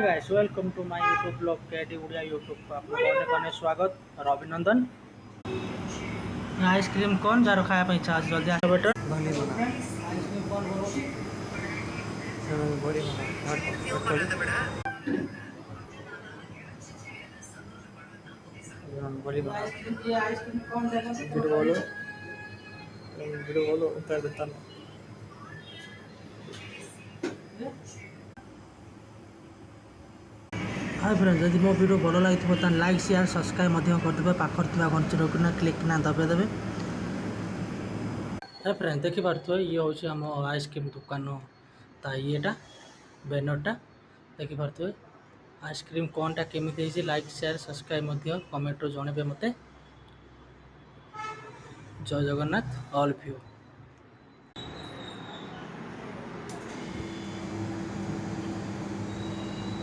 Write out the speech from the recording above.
Guys welcome to my YouTube blog KT Odia YouTube को आपको अनेक अनेक स्वागत और अभिनंदन। आइसक्रीम कौन जार खाया इच्छा आज जल्दी आस बेटर बनी बना आइसक्रीम कौन बोलो बड़ी बड़ी बना आइसक्रीम ये आइसक्रीम कौन देगा वीडियो बोलो उतर देता ना हाय फ्रेंड्स जदि मो वीडियो भल लगी तो लाइक शेयर सब्सक्राइब करदे पाखर घंटी रोकना क्लिक ना दबाइदेवे। हाय फ्रेंड्स देखी पारे ये हूँ आम आइसक्रीम दुकान येटा बैनरटा देखी पारे आइसक्रीम कौनटा केमी लाइक शेयर सब्सक्राइब कमेंट जनइबे मते। जय जगन्नाथ ऑल ऑफ यू।